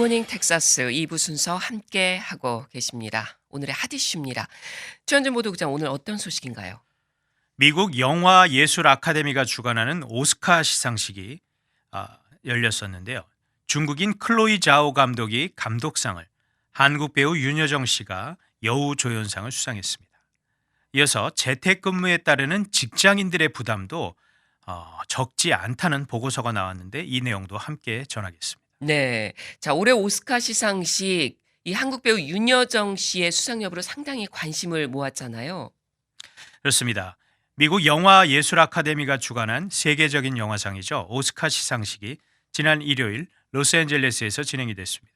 모닝 텍사스 2부 순서 함께 하고 계십니다. 오늘의 핫 이슈입니다. 최현준 보도국장 오늘 어떤 소식인가요? 미국 영화 예술 아카데미가 주관하는 오스카 시상식이 열렸었는데요. 중국인 클로이 자오 감독이 감독상을, 한국 배우 윤여정 씨가 여우 조연상을 수상했습니다. 이어서 재택근무에 따르는 직장인들의 부담도 적지 않다는 보고서가 나왔는데 이 내용도 함께 전하겠습니다. 네. 자, 올해 오스카 시상식 이 한국 배우 윤여정 씨의 수상 여부로 상당히 관심을 모았잖아요. 그렇습니다. 미국 영화 예술 아카데미가 주관한 세계적인 영화상이죠. 오스카 시상식이 지난 일요일 로스앤젤레스에서 진행이 됐습니다.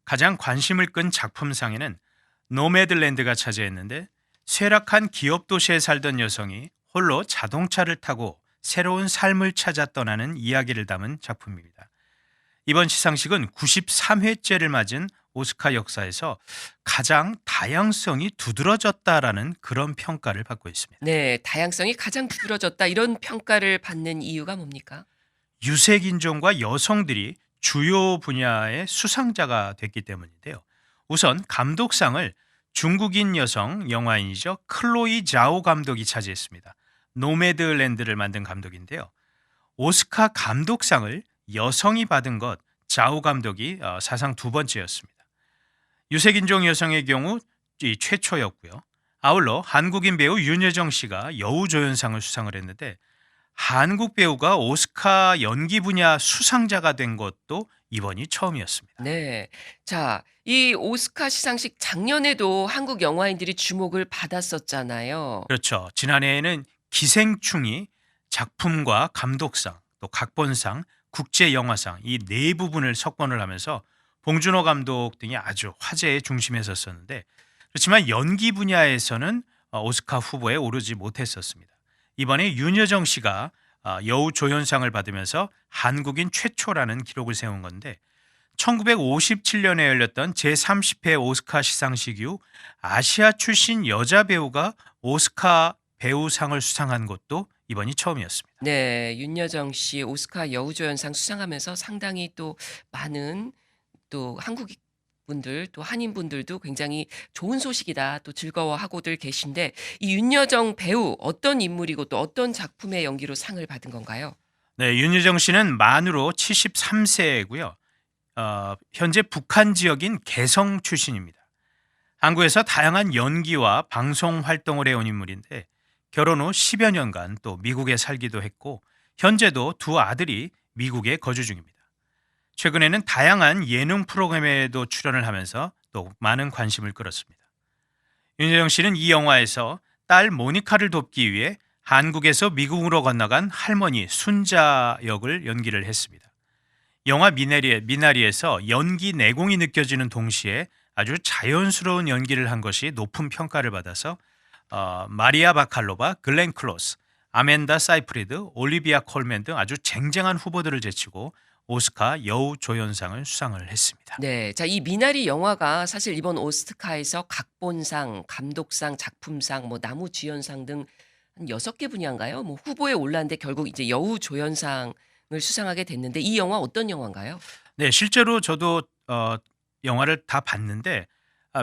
가장 관심을 끈 작품상에는 노매드랜드가 차지했는데 쇠락한 기업 도시에 살던 여성이 홀로 자동차를 타고 새로운 삶을 찾아 떠나는 이야기를 담은 작품입니다. 이번 시상식은 93회째를 맞은 오스카 역사에서 가장 다양성이 두드러졌다라는 그런 평가를 받고 있습니다. 네, 다양성이 가장 두드러졌다 이런 평가를 받는 이유가 뭡니까? 유색인종과 여성들이 주요 분야의 수상자가 됐기 때문인데요. 우선 감독상을 중국인 여성 영화인이죠. 클로이 자오 감독이 차지했습니다. 노매드랜드를 만든 감독인데요. 오스카 감독상을 여성이 받은 것 자오 감독이 사상 두 번째였습니다. 유색인종 여성의 경우 이 최초였고요. 아울러 한국인 배우 윤여정 씨가 여우조연상을 수상을 했는데 한국 배우가 오스카 연기 분야 수상자가 된 것도 이번이 처음이었습니다. 네. 자, 이 오스카 시상식 작년에도 한국 영화인들이 주목을 받았었잖아요. 그렇죠. 지난해에는 기생충이 작품과 감독상, 또 각본상, 국제영화상 이 네 부분을 석권을 하면서 봉준호 감독 등이 아주 화제의 중심에 섰었는데 그렇지만 연기 분야에서는 오스카 후보에 오르지 못했었습니다. 이번에 윤여정 씨가 여우 조연상을 받으면서 한국인 최초라는 기록을 세운 건데 1957년에 열렸던 제30회 오스카 시상식 이후 아시아 출신 여자 배우가 오스카 배우상을 수상한 것도 이번이 처음이었습니다. 네. 윤여정 씨 오스카 여우조연상 수상하면서 상당히 또 많은 또 한국 분들 또 한인분들도 굉장히 좋은 소식이다 또 즐거워하고들 계신데 이 윤여정 배우 어떤 인물이고 또 어떤 작품의 연기로 상을 받은 건가요? 네, 윤여정 씨는 만으로 73세고요. 현재 북한 지역인 개성 출신입니다. 한국에서 다양한 연기와 방송 활동을 해온 인물인데 결혼 후 10여 년간 또 미국에 살기도 했고 현재도 두 아들이 미국에 거주 중입니다. 최근에는 다양한 예능 프로그램에도 출연을 하면서 또 많은 관심을 끌었습니다. 윤여정 씨는 이 영화에서 딸 모니카를 돕기 위해 한국에서 미국으로 건너간 할머니 순자 역을 연기를 했습니다. 영화 미나리에서 연기 내공이 느껴지는 동시에 아주 자연스러운 연기를 한 것이 높은 평가를 받아서 마리아 바칼로바, 글렌 클로스, 아멘다 사이프리드, 올리비아 콜맨 등 아주 쟁쟁한 후보들을 제치고 오스카 여우 조연상을 수상을 했습니다. 네. 자, 이 미나리 영화가 사실 이번 오스카에서 각본상, 감독상, 작품상, 뭐 나무주연상 등 한 6개 분야인가요? 뭐 후보에 올랐는데 결국 이제 여우조연상을 수상하게 됐는데 이 영화 어떤 영화인가요? 네, 실제로 저도 영화를 다 봤는데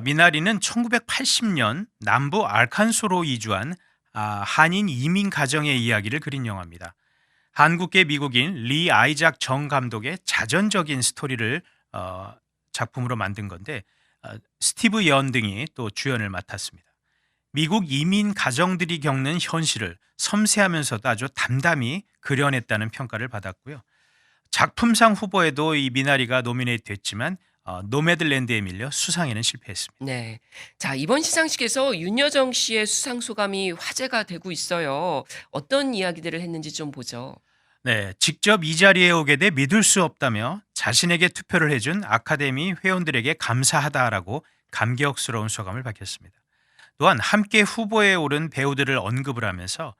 미나리는 1980년 남부 알칸소로 이주한 한인 이민 가정의 이야기를 그린 영화입니다. 한국계 미국인 리 아이작 정 감독의 자전적인 스토리를 작품으로 만든 건데 스티브 연 등이 또 주연을 맡았습니다. 미국 이민 가정들이 겪는 현실을 섬세하면서도 아주 담담히 그려냈다는 평가를 받았고요. 작품상 후보에도 이 미나리가 노미네이트 됐지만 노매들랜드에 밀려 수상에는 실패했습니다. 네. 자, 이번 시상식에서 윤여정 씨의 수상 소감이 화제가 되고 있어요. 어떤 이야기들을 했는지 좀 보죠. 네, 직접 이 자리에 오게 돼 믿을 수 없다며 자신에게 투표를 해준 아카데미 회원들에게 감사하다라고 감격스러운 소감을 밝혔습니다. 또한 함께 후보에 오른 배우들을 언급을 하면서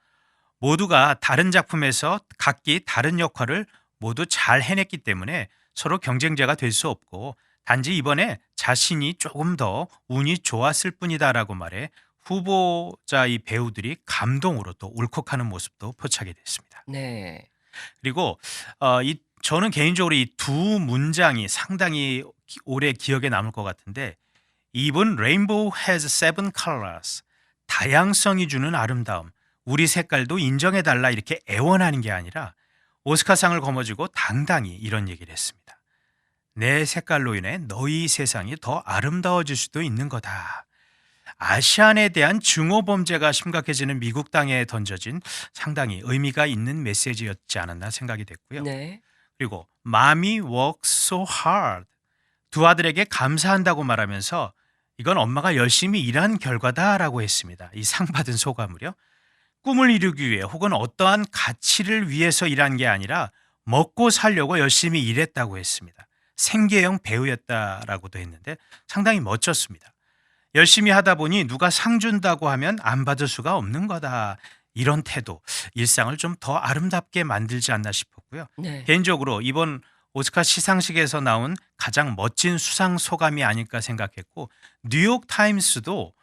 모두가 다른 작품에서 각기 다른 역할을 모두 잘 해냈기 때문에 서로 경쟁자가 될 수 없고 단지 이번에 자신이 조금 더 운이 좋았을 뿐이다라고 말해 후보자 이 배우들이 감동으로 또 울컥하는 모습도 포착이 됐습니다. 네. 그리고 저는 개인적으로 이 두 문장이 상당히 오래 기억에 남을 것 같은데 이분 Rainbow has seven colors. 다양성이 주는 아름다움. 우리 색깔도 인정해달라 이렇게 애원하는 게 아니라 오스카상을 거머쥐고 당당히 이런 얘기를 했습니다. 내 색깔로 인해 너희 세상이 더 아름다워질 수도 있는 거다. 아시안에 대한 증오 범죄가 심각해지는 미국 땅에 던져진 상당히 의미가 있는 메시지였지 않았나 생각이 됐고요. 네. 그리고 Mommy works so hard. 두 아들에게 감사한다고 말하면서 이건 엄마가 열심히 일한 결과다라고 했습니다. 이 상 받은 소감을요. 꿈을 이루기 위해 혹은 어떠한 가치를 위해서 일한 게 아니라 먹고 살려고 열심히 일했다고 했습니다. 생계형 배우였다라고도 했는데 상당히 멋졌습니다. 열심히 하다 보니 누가 상 준다고 하면 안 받을 수가 없는 거다. 이런 태도, 일상을 좀 더 아름답게 만들지 않나 싶었고요. 네. 개인적으로 이번 오스카 시상식에서 나온 가장 멋진 수상 소감이 아닐까 생각했고 뉴욕 타임스도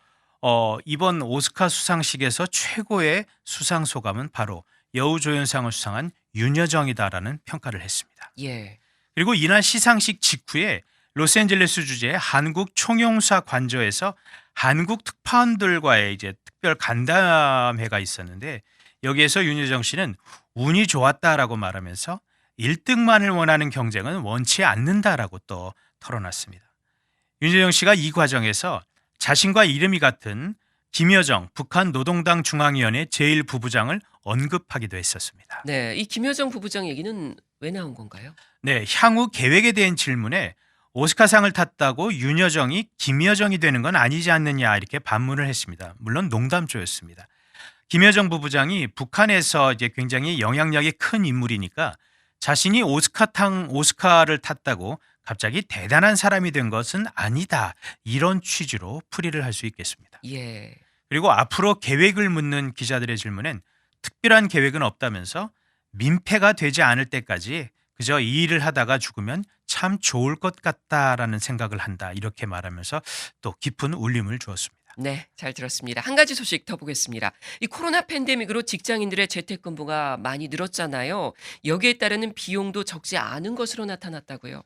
이번 오스카 수상식에서 최고의 수상 소감은 바로 여우조연상을 수상한 윤여정이다라는 평가를 했습니다. 예. 그리고 이날 시상식 직후에 로스앤젤레스 주재 한국 총영사 관저에서 한국 특파원들과의 이제 특별 간담회가 있었는데 여기에서 윤여정 씨는 운이 좋았다라고 말하면서 1등만을 원하는 경쟁은 원치 않는다라고 또 털어놨습니다. 윤여정 씨가 이 과정에서 자신과 이름이 같은 김여정 북한 노동당 중앙위원회 제1부부장을 언급하기도 했었습니다. 네. 이 김여정 부부장 얘기는 왜 나온 건가요? 네, 향후 계획에 대한 질문에 오스카상을 탔다고 윤여정이 김여정이 되는 건 아니지 않느냐 이렇게 반문을 했습니다. 물론 농담조였습니다. 김여정 부부장이 북한에서 이제 굉장히 영향력이 큰 인물이니까 자신이 오스카를 탔다고 갑자기 대단한 사람이 된 것은 아니다. 이런 취지로 풀이를 할 수 있겠습니다. 예. 그리고 앞으로 계획을 묻는 기자들의 질문엔 특별한 계획은 없다면서 민폐가 되지 않을 때까지 그저 이 일을 하다가 죽으면 참 좋을 것 같다라는 생각을 한다. 이렇게 말하면서 또 깊은 울림을 주었습니다. 네, 잘 들었습니다. 한 가지 소식 더 보겠습니다. 이 코로나 팬데믹으로 직장인들의 재택근무가 많이 늘었잖아요. 여기에 따르는 비용도 적지 않은 것으로 나타났다고요.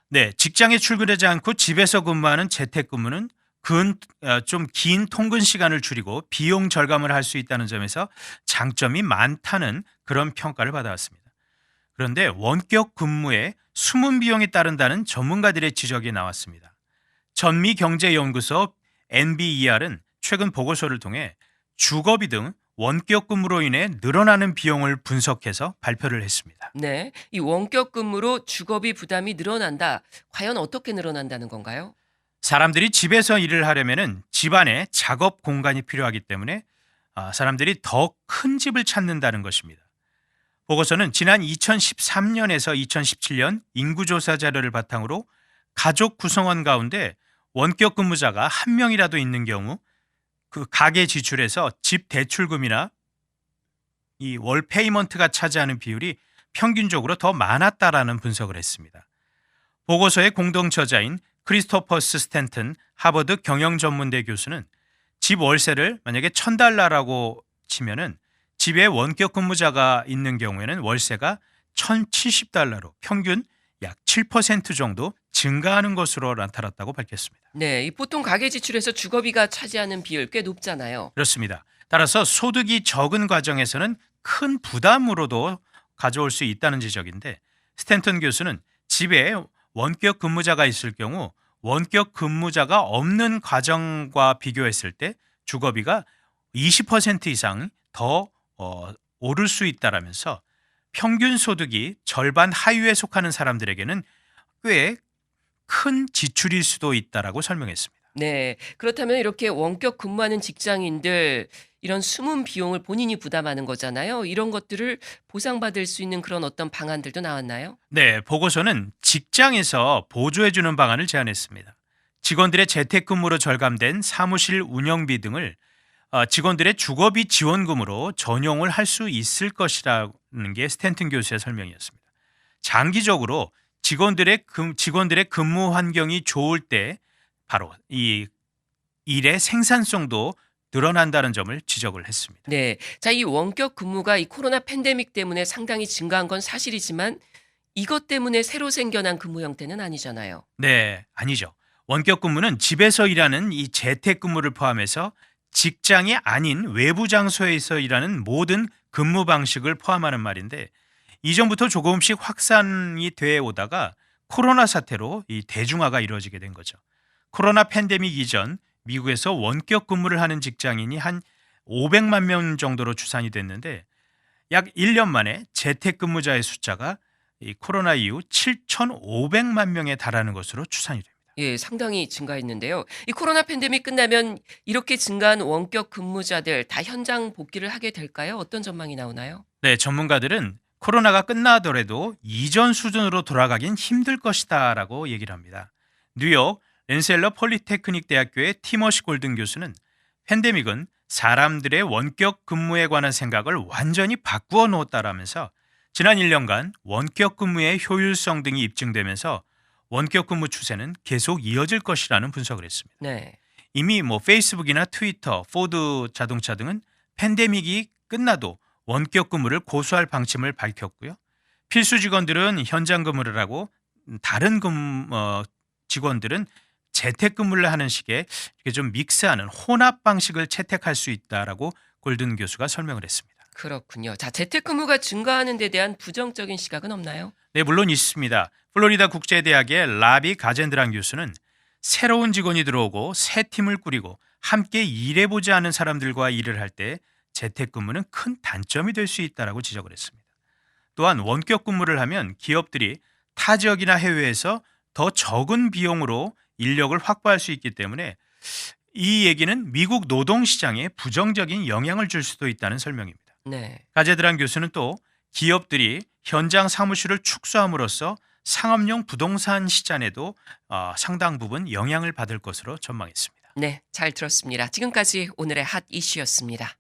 네, 직장에 출근하지 않고 집에서 근무하는 재택근무는 좀 긴 통근 시간을 줄이고 비용 절감을 할 수 있다는 점에서 장점이 많다는 그런 평가를 받아왔습니다. 그런데 원격 근무에 숨은 비용이 따른다는 전문가들의 지적이 나왔습니다. 전미경제연구소 NBER은 최근 보고서를 통해 주거비 등 원격 근무로 인해 늘어나는 비용을 분석해서 발표를 했습니다. 네, 이 원격 근무로 주거비 부담이 늘어난다. 과연 어떻게 늘어난다는 건가요? 사람들이 집에서 일을 하려면 집안에 작업 공간이 필요하기 때문에 사람들이 더 큰 집을 찾는다는 것입니다. 보고서는 지난 2013년에서 2017년 인구조사 자료를 바탕으로 가족 구성원 가운데 원격 근무자가 한 명이라도 있는 경우 그 가계 지출에서 집 대출금이나 이 월 페이먼트가 차지하는 비율이 평균적으로 더 많았다라는 분석을 했습니다. 보고서의 공동 저자인 크리스토퍼스 스탠튼 하버드 경영전문대 교수는 집 월세를 만약에 $1,000라고 치면은 집에 원격 근무자가 있는 경우에는 월세가 $1,070로 평균 약 7% 정도 증가하는 것으로 나타났다고 밝혔습니다. 네, 이 보통 가계 지출에서 주거비가 차지하는 비율 꽤 높잖아요. 그렇습니다. 따라서 소득이 적은 과정에서는 큰 부담으로도 가져올 수 있다는 지적인데 스탠턴 교수는 집에 원격 근무자가 있을 경우 원격 근무자가 없는 과정과 비교했을 때 주거비가 20% 이상 더 오를 수 있다라면서 평균 소득이 절반 하위에 속하는 사람들에게는 꽤 큰 지출일 수도 있다라고 설명했습니다. 네, 그렇다면 이렇게 원격 근무하는 직장인들 이런 숨은 비용을 본인이 부담하는 거잖아요. 이런 것들을 보상받을 수 있는 그런 어떤 방안들도 나왔나요? 네, 보고서는 직장에서 보조해주는 방안을 제안했습니다. 직원들의 재택근무로 절감된 사무실 운영비 등을 직원들의 주거비 지원금으로 전용을 할 수 있을 것이라는 게 스탠튼 교수의 설명이었습니다. 장기적으로 직원들의 근무 환경이 좋을 때 바로 이 일의 생산성도 늘어난다는 점을 지적을 했습니다. 네. 자, 이 원격 근무가 이 코로나 팬데믹 때문에 상당히 증가한 건 사실이지만 이것 때문에 새로 생겨난 근무 형태는 아니잖아요. 네, 아니죠. 원격 근무는 집에서 일하는 이 재택 근무를 포함해서 직장이 아닌 외부 장소에서 일하는 모든 근무 방식을 포함하는 말인데 이전부터 조금씩 확산이 돼 오다가 코로나 사태로 이 대중화가 이루어지게 된 거죠. 코로나 팬데믹 이전 미국에서 원격 근무를 하는 직장인이 한 500만 명 정도로 추산이 됐는데 약 1년 만에 재택근무자의 숫자가 이 코로나 이후 7,500만 명에 달하는 것으로 추산이 됩니다. 예, 상당히 증가했는데요. 이 코로나 팬데믹 끝나면 이렇게 증가한 원격 근무자들 다 현장 복귀를 하게 될까요? 어떤 전망이 나오나요? 네, 전문가들은 코로나가 끝나더라도 이전 수준으로 돌아가긴 힘들 것이다라고 얘기를 합니다. 뉴욕 렌셀러 폴리테크닉 대학교의 티머시 골든 교수는 팬데믹은 사람들의 원격 근무에 관한 생각을 완전히 바꾸어 놓았다라면서 지난 1년간 원격 근무의 효율성 등이 입증되면서 원격 근무 추세는 계속 이어질 것이라는 분석을 했습니다. 네. 이미 페이스북이나 트위터, 포드 자동차 등은 팬데믹이 끝나도 원격 근무를 고수할 방침을 밝혔고요. 필수 직원들은 현장 근무를 하고 다른 직원들은 재택 근무를 하는 식의 이렇게 좀 믹스하는 혼합 방식을 채택할 수 있다라고 골든 교수가 설명을 했습니다. 그렇군요. 자, 재택근무가 증가하는 데 대한 부정적인 시각은 없나요? 네, 물론 있습니다. 플로리다 국제대학의 라비 가젠드란 교수는 새로운 직원이 들어오고 새 팀을 꾸리고 함께 일해보지 않은 사람들과 일을 할 때 재택근무는 큰 단점이 될 수 있다고 지적을 했습니다. 또한 원격 근무를 하면 기업들이 타 지역이나 해외에서 더 적은 비용으로 인력을 확보할 수 있기 때문에 이 얘기는 미국 노동시장에 부정적인 영향을 줄 수도 있다는 설명입니다. 네. 가제드란 교수는 또 기업들이 현장 사무실을 축소함으로써 상업용 부동산 시장에도 상당 부분 영향을 받을 것으로 전망했습니다. 네, 잘 들었습니다. 지금까지 오늘의 핫 이슈였습니다.